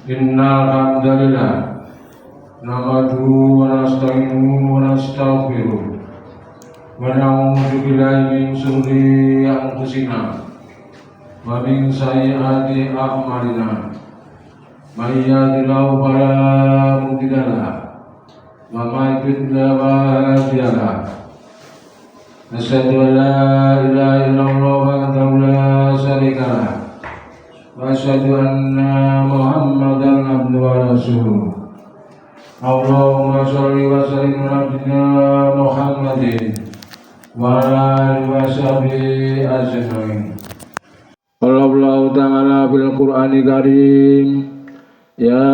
Innal hamdalillah nahmaduhu wa nasta'inuhu wa nastaghfiruh wa na'udzu billahi min shururi anfusina wa min sayyiati a'malina. May yahdihillahu fala mudilla lahu wa may yudlil fala hadiya lahu. Asyhadu an la ilaha illallah wahdahu la syarika lahu wa asyhadu anna Muhammadan abduhu wa rasuluh. Allahumma sholli wa sallim ala nabiyyina Muhammadin wa ala alihi wa sahbihi ajmain. Qala ta'ala fil Qur'anil Karim, ya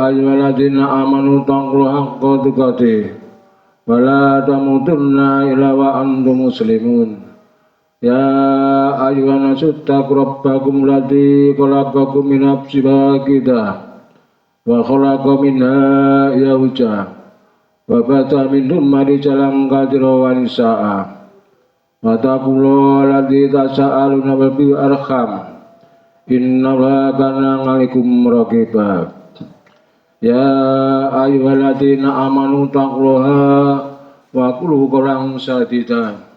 ayyuhalladzina amanu taqullaha haqqa tuqatih wa la tamutunna illa wa antum muslimun. Ya ayyuhan nasu taqu rabbakum alladzi khalaqakum min nafsin wahidah wa khalaqa minha zawjaha wa batha minhuma rijalan katsiran wa nisaa'a wa taqullaha alladzi tasaaluna bihi arham innallaha kana 'alaikum raqiba. Ya ayyuhalladzina amanu taqullaha wa qulu qawlan sadida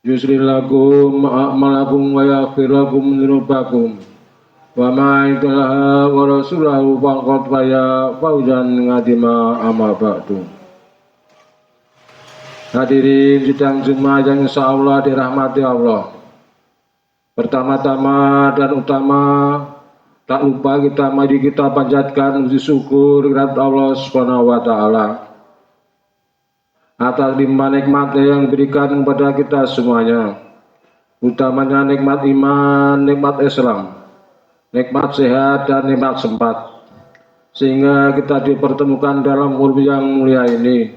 yusri lakum a'malakum wa yaghfir lakum dzunubakum wa ma yuti'illah wa rasulahu faqad fawzan 'azima amma ba'du. Hadirin sidang Jumat yang insyaallah dirahmati Allah. Pertama-tama dan utama tak lupa mari kita panjatkan puji syukur kepada Allah Subhanahu wa taala atas limpah nikmat yang diberikan kepada kita semuanya, utamanya nikmat iman, nikmat Islam, nikmat sehat dan nikmat sempat, sehingga kita dipertemukan dalam bulan yang mulia ini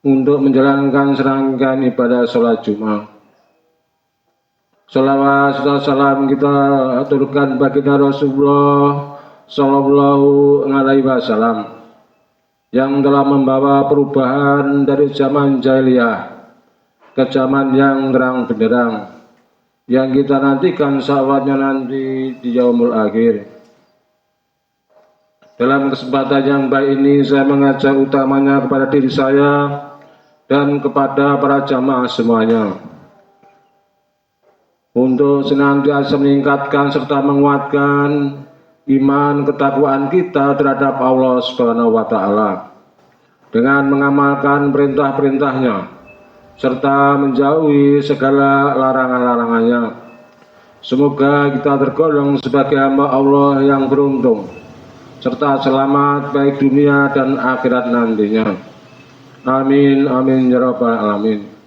untuk menjalankan serangkaian ibadah sholat Jumat. Salawat serta salam kita aturkan baginda Rasulullah Sallallahu Alaihi Wasallam yang telah membawa perubahan dari zaman jahiliyah ke zaman yang terang benderang, yang kita nantikan sahabatnya nanti di yaumul akhir. Dalam kesempatan yang baik ini saya mengajak utamanya kepada diri saya dan kepada para jamaah semuanya untuk senantiasa meningkatkan serta menguatkan iman ketakwaan kita terhadap Allah Subhanahu wa taala dengan mengamalkan perintah-perintahnya serta menjauhi segala larangan-larangannya. Semoga kita tergolong sebagai hamba Allah yang beruntung serta selamat baik dunia dan akhirat nantinya. Amin amin ya rabbal alamin.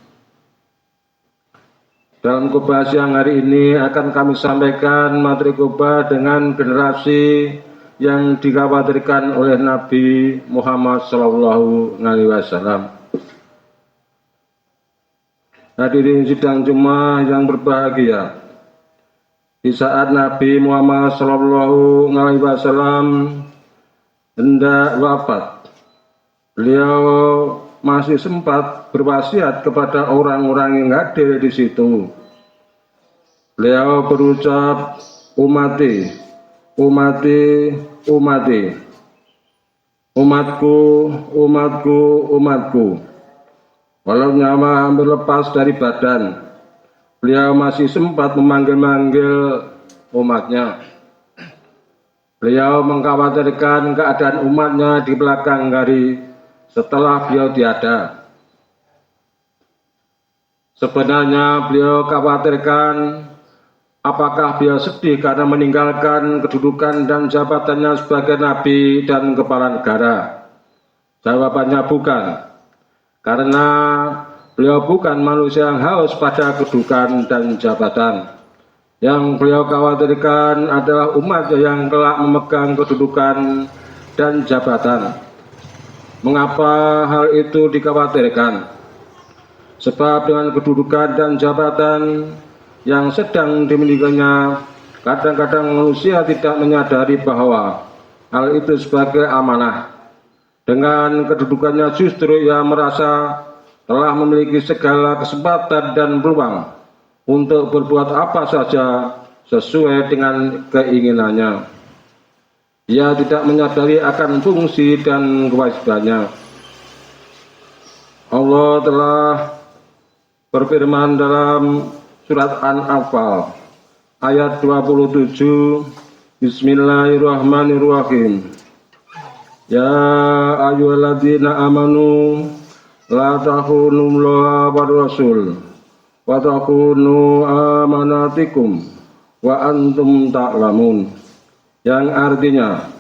Dalam khotbah siang hari ini akan kami sampaikan materi khotbah dengan generasi yang dikhawatirkan oleh Nabi Muhammad Sallallahu Alaihi Wasallam. Hadirin sidang Jumat yang berbahagia, di saat Nabi Muhammad Sallallahu Alaihi Wasallam hendak wafat, beliau masih sempat berwasiat kepada orang-orang yang hadir di situ. Beliau berucap, umati, umati, umati, umatku, umatku, umatku. Walau nyawa hampir lepas dari badan, beliau masih sempat memanggil-manggil umatnya. Beliau mengkhawatirkan keadaan umatnya di belakang hari setelah beliau tiada. Sebenarnya beliau khawatirkan apakah beliau sedih karena meninggalkan kedudukan dan jabatannya sebagai nabi dan kepala negara. Jawabannya bukan, karena beliau bukan manusia yang haus pada kedudukan dan jabatan. Yang beliau khawatirkan adalah umat yang kelak memegang kedudukan dan jabatan. Mengapa hal itu dikhawatirkan? Sebab dengan kedudukan dan jabatan yang sedang dimilikinya, kadang-kadang manusia tidak menyadari bahwa hal itu sebagai amanah. Dengan kedudukannya justru ia merasa telah memiliki segala kesempatan dan peluang untuk berbuat apa saja sesuai dengan keinginannya. Ia tidak menyadari akan fungsi dan kewajibannya. Allah telah berfirman dalam surat An-Anfal ayat 27, Bismillahirrahmanirrahim. Ya ayyuhalladzina amanu la takhunu wa rasul wa takhunu amanatikum wa antum ta'lamun. Yang artinya,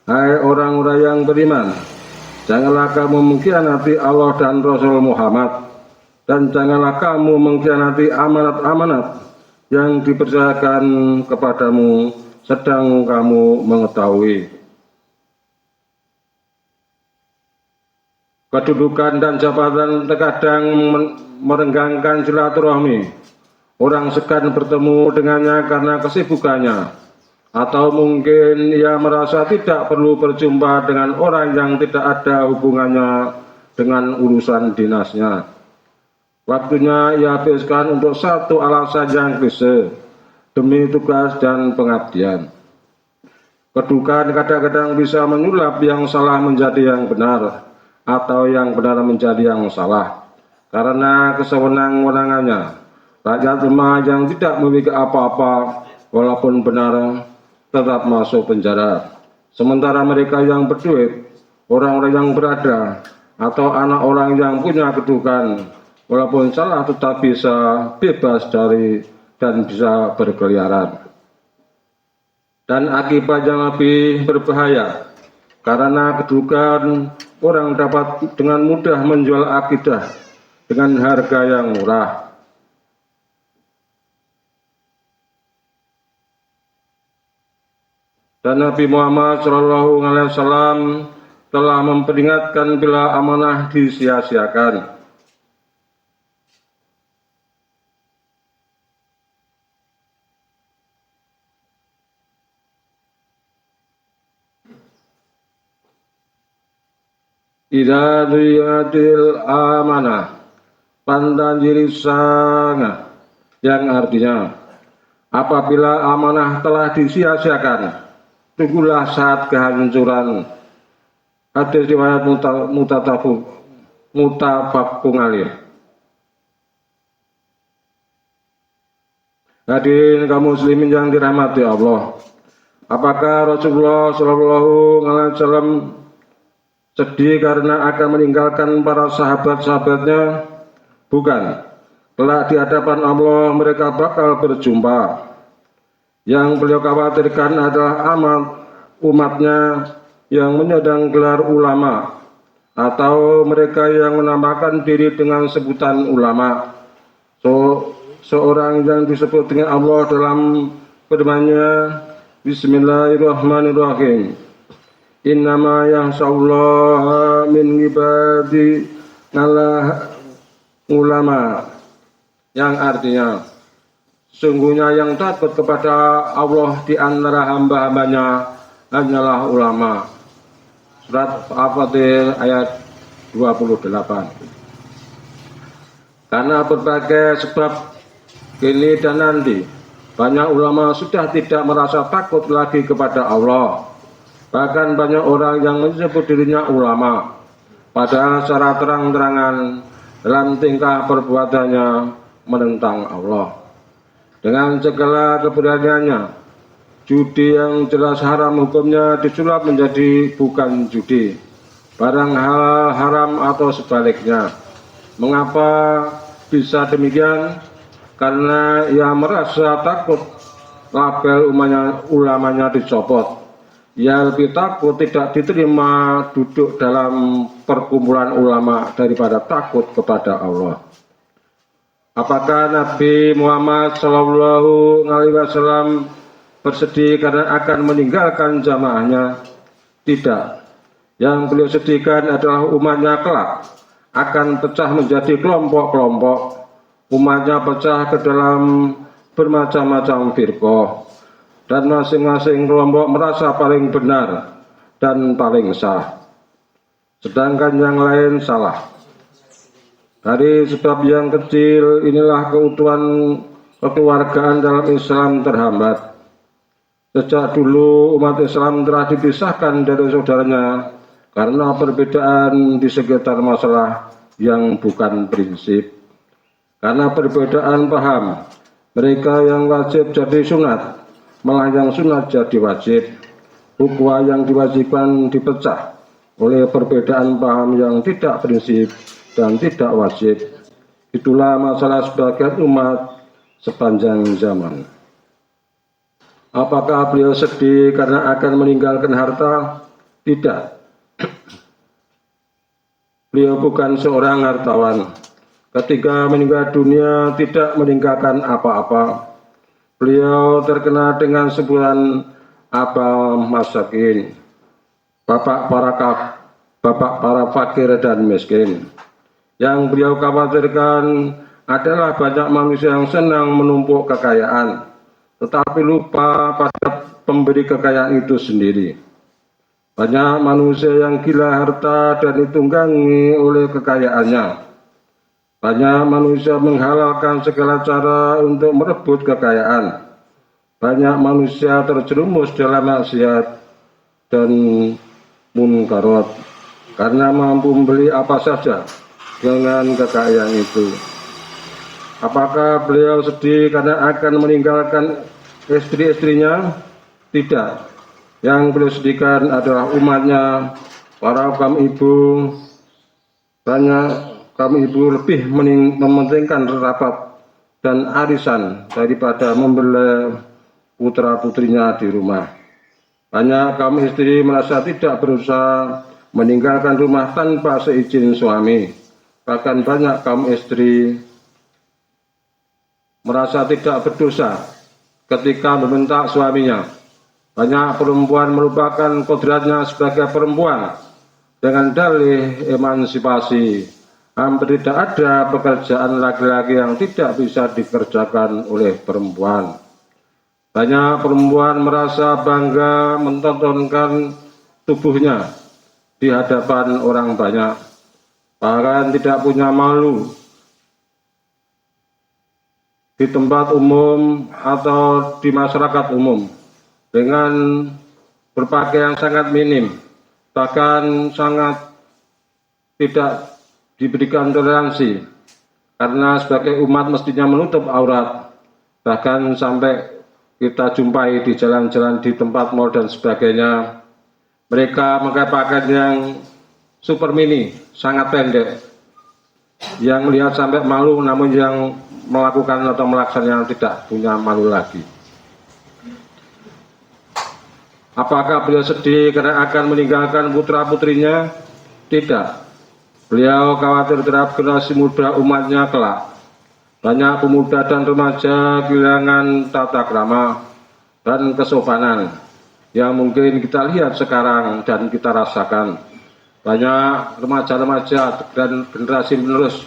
hai orang-orang yang beriman, janganlah kamu mengkhianati Allah dan Rasul Muhammad, dan janganlah kamu mengkhianati amanat-amanat yang dipercayakan kepadamu sedang kamu mengetahui. Kedudukan dan jabatan terkadang merenggangkan silaturahmi. Orang segan bertemu dengannya karena kesibukannya, atau mungkin ia merasa tidak perlu berjumpa dengan orang yang tidak ada hubungannya dengan urusan dinasnya. Waktunya ia habiskan untuk satu alasan yang klise, demi tugas dan pengabdian. Kedukaan kadang-kadang bisa menyulap yang salah menjadi yang benar, atau yang benar menjadi yang salah, karena kesewenang-wenangannya. Rakyat lemah yang tidak memiliki apa-apa, walaupun benar, tetap masuk penjara. Sementara mereka yang berduit, orang-orang yang berada, atau anak orang yang punya kedudukan, walaupun salah tetap bisa bebas dari dan bisa berkeliaran. Dan akibat yang lebih berbahaya, karena kedudukan, orang dapat dengan mudah menjual akidah dengan harga yang murah. Dan Nabi Muhammad SAW telah memperingatkan bila amanah disia-siakan. Idza dhiyatil amanah pantanjirisanga, yang artinya, apabila amanah telah disia-siakan, tunggulah saat kehancuran. Hadis riwayat mutafaqun alaih. Hadirin kaum muslimin yang dirahmati Allah, apakah Rasulullah SAW sedih karena akan meninggalkan para sahabat-sahabatnya? Bukan. Kelak di hadapan Allah mereka bakal berjumpa. Yang beliau khawatirkan adalah umatnya yang menyandang gelar ulama, atau mereka yang menamakan diri dengan sebutan ulama. Seorang yang disebut dengan Allah dalam firman-Nya, Bismillahirrahmanirrahim. Innama yahsyallaha min ibadi ngalah ulama, yang artinya, sungguhnya yang takut kepada Allah di antara hamba-hambanya hanyalah ulama. Surat Al-Fatih ayat 28. Karena berbagai sebab kini dan nanti, banyak ulama sudah tidak merasa takut lagi kepada Allah. Bahkan banyak orang yang menyebut dirinya ulama, padahal secara terang-terangan dalam tingkah perbuatannya menentang Allah. Dengan segala keberaniannya, judi yang jelas haram hukumnya disulap menjadi bukan judi, barang hal haram atau sebaliknya. Mengapa bisa demikian? Karena ia merasa takut label ulamanya dicopot. Ia lebih takut tidak diterima duduk dalam perkumpulan ulama daripada takut kepada Allah. Apakah Nabi Muhammad SAW bersedih karena akan meninggalkan jamaahnya? Tidak. Yang beliau sedihkan adalah umatnya kelak akan pecah menjadi kelompok-kelompok. Umatnya pecah ke dalam bermacam-macam firqah, dan masing-masing kelompok merasa paling benar dan paling sah, sedangkan yang lain salah. Dari sebab yang kecil inilah keutuhan kekeluargaan dalam Islam terhambat. Sejak dulu umat Islam telah dipisahkan dari saudaranya karena perbedaan di sekitar masalah yang bukan prinsip. Karena perbedaan paham, mereka yang wajib jadi sunat, malah yang sunat jadi wajib. Ukhuwah yang diwajibkan dipecah oleh perbedaan paham yang tidak prinsip dan tidak wajib. Itulah masalah sebagian umat sepanjang zaman. Apakah beliau sedih karena akan meninggalkan harta? Tidak. Beliau bukan seorang hartawan. Ketika meninggal dunia tidak meninggalkan apa-apa. Beliau terkena dengan sebutan Abal Masakin, bapak para fakir dan miskin. Yang beliau khawatirkan adalah banyak manusia yang senang menumpuk kekayaan, tetapi lupa pada pemberi kekayaan itu sendiri. Banyak manusia yang gila harta dan ditunggangi oleh kekayaannya. Banyak manusia menghalalkan segala cara untuk merebut kekayaan. Banyak manusia terjerumus dalam maksiat dan munkarat karena mampu membeli apa saja dengan kekayaan itu. Apakah beliau sedih karena akan meninggalkan istri-istrinya? Tidak. Yang beliau sedihkan adalah umatnya, para kaum ibu. Banyak kaum ibu lebih mementingkan rapat dan arisan daripada membela putra-putrinya di rumah. Banyak kaum istri merasa tidak berusaha meninggalkan rumah tanpa seizin suami. Bahkan banyak kaum istri merasa tidak berdosa ketika membentak suaminya. Banyak perempuan melupakan kodratnya sebagai perempuan dengan dalih emansipasi. Hampir tidak ada pekerjaan laki-laki yang tidak bisa dikerjakan oleh perempuan. Banyak perempuan merasa bangga mentontonkan tubuhnya di hadapan orang banyak, bahkan tidak punya malu di tempat umum atau di masyarakat umum dengan berpakaian sangat minim, bahkan sangat tidak diberikan toleransi karena sebagai umat mestinya menutup aurat, bahkan sampai kita jumpai di jalan-jalan di tempat mal dan sebagainya, mereka memakai pakaian yang super mini, sangat pendek, yang melihat sampai malu, namun yang melakukan atau melaksanakan tidak punya malu lagi. Apakah beliau sedih karena akan meninggalkan putra-putrinya? Tidak. Beliau khawatir terhadap generasi muda umatnya kelak. Banyak pemuda dan remaja kehilangan tata krama dan kesopanan yang mungkin kita lihat sekarang dan kita rasakan. Banyak remaja-remaja dan generasi penerus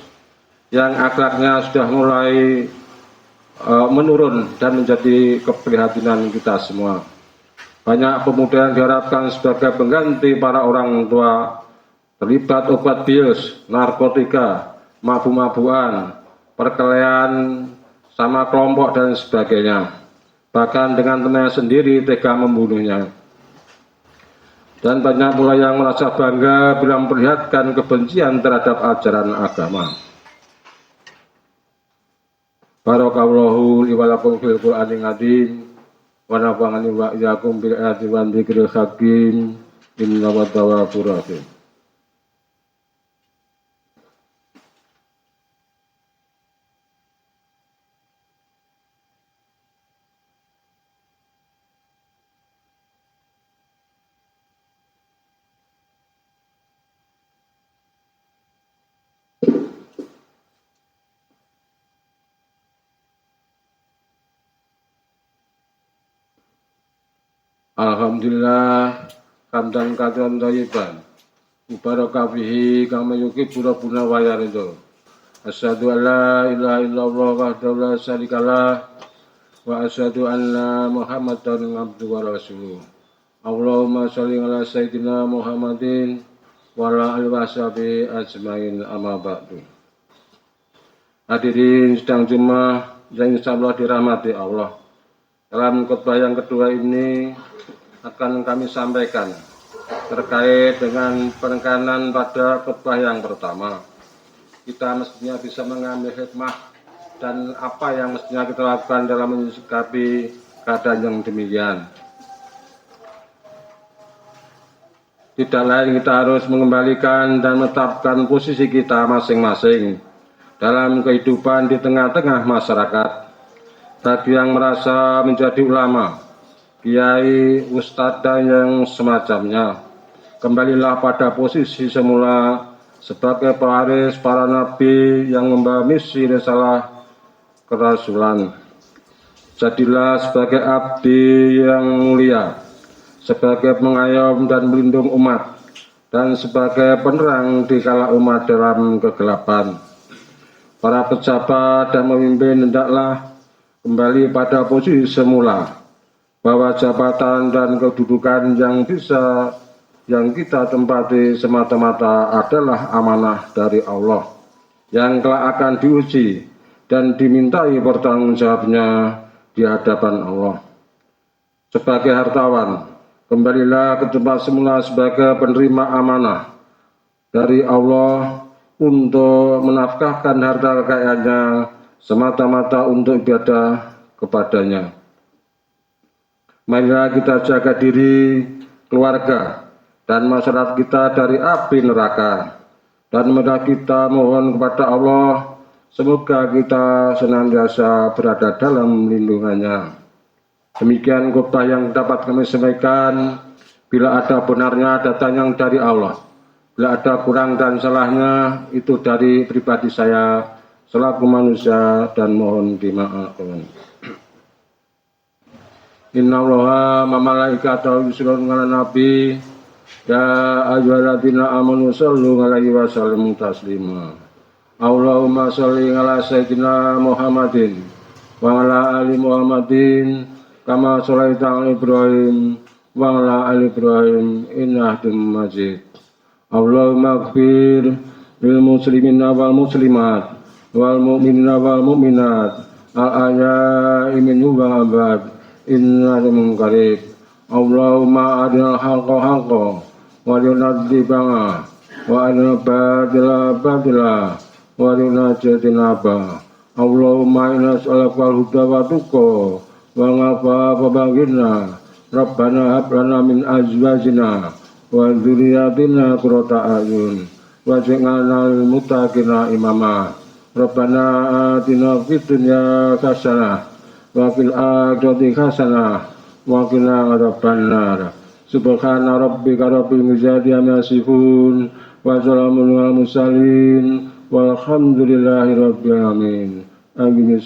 yang akhlaknya sudah mulai menurun dan menjadi keprihatinan kita semua. Banyak pemuda yang diharapkan sebagai pengganti para orang tua terlibat obat bius, narkotika, mabuk-mabukan, perkelahian sama kelompok dan sebagainya. Bahkan dengan temannya sendiri tega membunuhnya. Dan banyak pula yang merasa bangga bila memperlihatkan kebencian terhadap ajaran agama. Barakallahu li wa lakum fil Qur'anil azim wa nafa'ani wa iyyakum bil ayati wa dzikril hakim innahu tawwabur rahim. Alhamdulillah hamdan katsiran thayyiban mubaraka fihi kama yuhibbu rabbuna wa yarda. Asyhadu an la ilaha illallah wahdahu la syarikalah wa asyhadu anna Muhammadan abduhu wa rasuluh. Allahumma shalli ala sayyidina Muhammadin wa ala alihi washabihi ajmain amma ba'du. Hadirin sidang Jumat yang insyaallah dirahmati Allah. Dalam khotbah yang kedua ini akan kami sampaikan terkait dengan penekanan pada khotbah yang pertama. Kita mestinya bisa mengambil hikmah dan apa yang mestinya kita lakukan dalam menyikapi keadaan yang demikian. Tidak lain kita harus mengembalikan dan menetapkan posisi kita masing-masing dalam kehidupan di tengah-tengah masyarakat. Bagi yang merasa menjadi ulama, kiai, ustadz, dan yang semacamnya, kembalilah pada posisi semula sebagai pewaris para nabi yang membawa misi risalah kerasulan. Jadilah sebagai abdi yang mulia, sebagai pengayom dan melindung umat, dan sebagai penerang di kala umat dalam kegelapan. Para pejabat dan pemimpin hendaklah kembali pada posisi semula, bahwa jabatan dan kedudukan yang kita tempati semata-mata adalah amanah dari Allah, yang kelak akan diuji dan dimintai pertanggungjawabnya di hadapan Allah. Sebagai hartawan, kembalilah ke tempat semula sebagai penerima amanah dari Allah untuk menafkahkan harta kekayaannya semata-mata untuk ibadah kepadanya. Marilah kita jaga diri, keluarga, dan masyarakat kita dari api neraka. Dan marilah kita mohon kepada Allah, semoga kita senantiasa berada dalam lindungannya. Demikian khotbah yang dapat kami sampaikan. Bila ada benarnya datang dari Allah, bila ada kurang dan salahnya itu dari pribadi saya selaku manusia, dan mohon dimaafkan. Innallaha wa malaikatahu yusholluna 'alan nabi ya ayyuhalladzina amanu shollu 'alaihi wa sallimu taslima. Allahumma sholli 'ala sayyidina Muhammadin wa 'ala ali Muhammadin kama sholaita 'ala Ibrahim wa 'ala ali Ibrahim innaka Hamidum Majid. Allahumma ighfir lil muslimina wal muslimat wal mu'minina wal mu'minat al-ahya'i minhum wal amwat innaka qarib. Allahumma adina haqqa haqqa wa yunadzibana wa adina badila badila wa yunadzidinaba. Allahumma inna as'alaka al-huda wa tuqa wa ngafa bagina. Rabbana hab lana min azwajina wa dzurriyyatina qurrata a'yun waj'alna lil muttaqina imama. Rabbana atina fid dunya hasanah wa fil akhirati hasanah wa qina adzabannar. Subhana rabbika rabbil izzati amma yasifun wa salamun alal mursalin walhamdulillahi rabbil alamin. Amin.